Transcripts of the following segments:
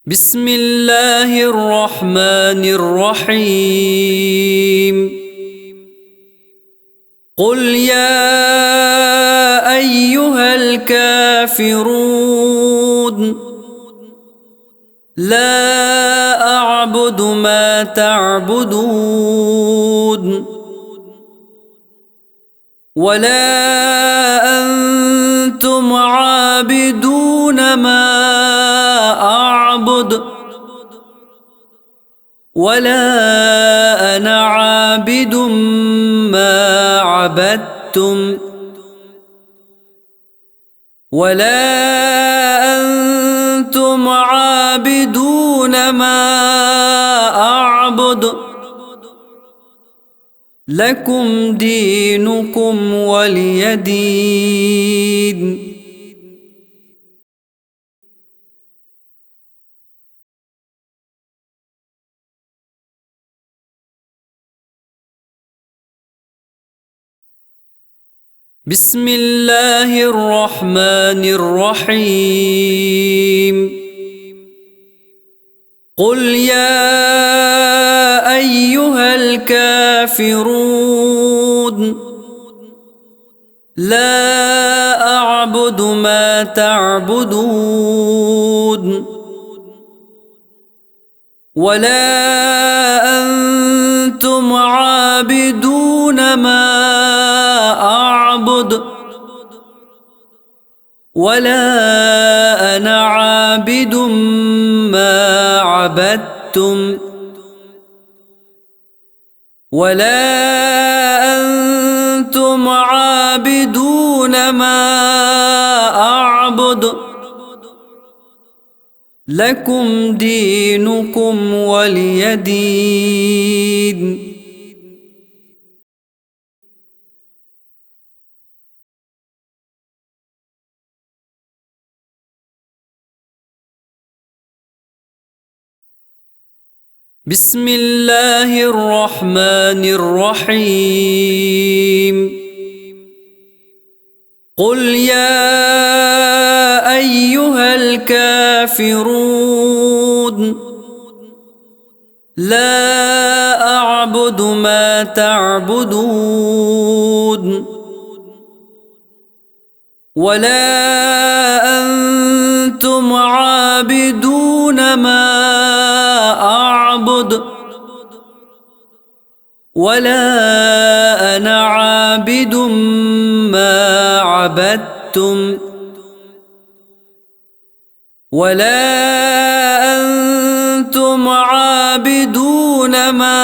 بسم الله الرحمن الرحيم. قل يا أيها الكافرون لا أعبد ما تعبدون ولا أنتم عابدون ما أعبد ولا أنا عابد ما عبدتم ولا أنتم عابدون ما أعبد لكم دينكم ولي دين. بسم الله الرحمن الرحيم. قل يا أيها الكافرون لا أعبد ما تعبدون ولا أنتم عابدون ما أعبد ولا أنا عابد ما عبدتم ولا أنتم عابدون ما أعبد لكم دينكم ولي دين. بسم الله الرحمن الرحيم. قل يا أيها الكافرون لا أعبد ما تعبدون ولا أنتم عابدون ما أعبد ولا أنا عابد ما عبدتم ولا أنتم عابدون ما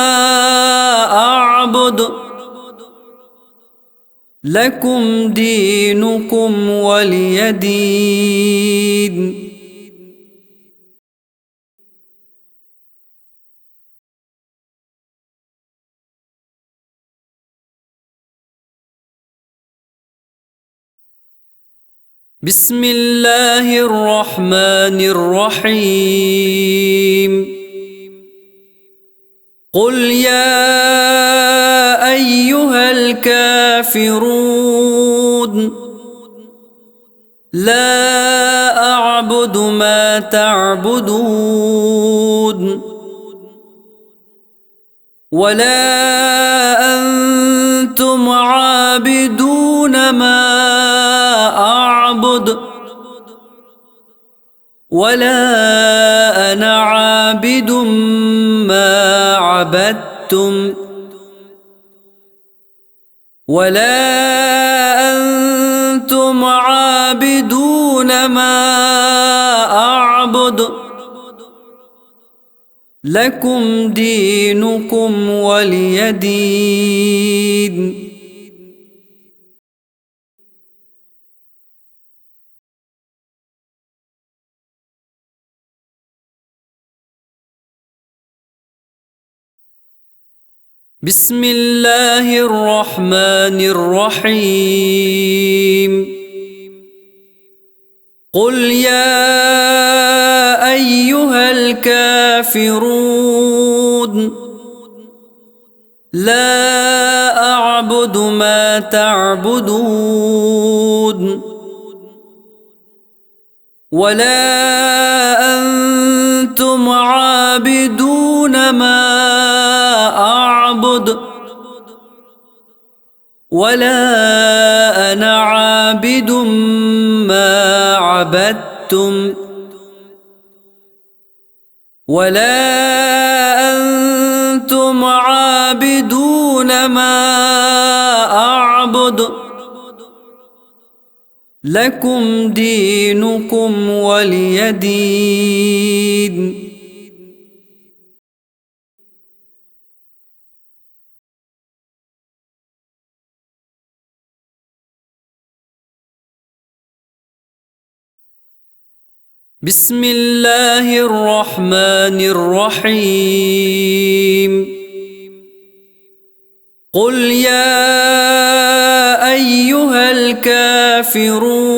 أعبد لكم دينكم ولي دين. بسم الله الرحمن الرحيم. قل يا أيها الكافرون لا أعبد ما تعبدون ولا أنتم عابدون ما أعبد ولا أنا عابد ما عبدتم ولا أنتم عابدون ما أعبد لكم دينكم ولي دين. بسم الله الرحمن الرحيم. قل يا أيها الكافرون لا أعبد ما تعبدون ولا أنتم عابدون ما أعبد ولا أنا عابد ما عبدتم ولا أنتم عابدون ما أعبد لكم دينكم ولي دين. بسم الله الرحمن الرحيم. قل يا أيها الكافرون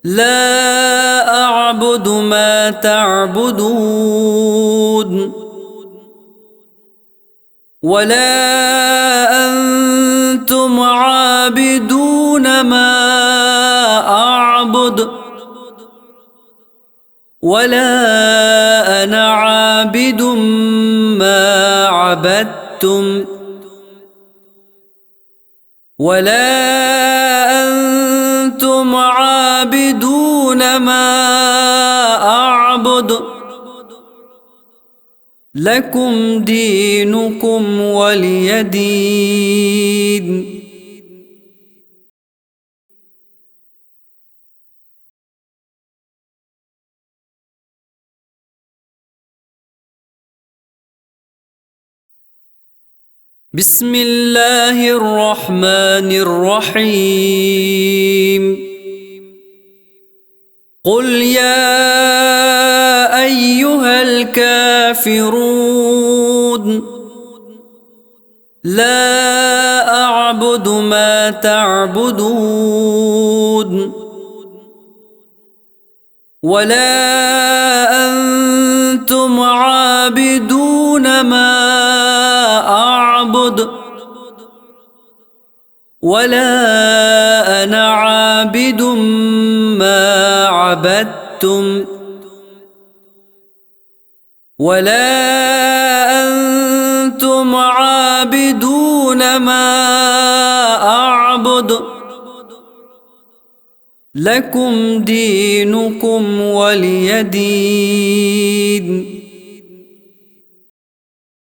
لا أعبد ما تعبدون ولا أنتم عابدون ما أعبد ولا أنا عابد ما عبدتم ولا أنتم عابدون ما أعبد لكم دينكم ولي دين. بسم الله الرحمن الرحيم. قل يا أيها الكافرون لا أعبد ما تعبدون ولا أنتم عابدون ما أعبد ولا أنا عابد ما عبدتم ولا أنتم عابدون ما أعبد لكم دينكم ولي دين.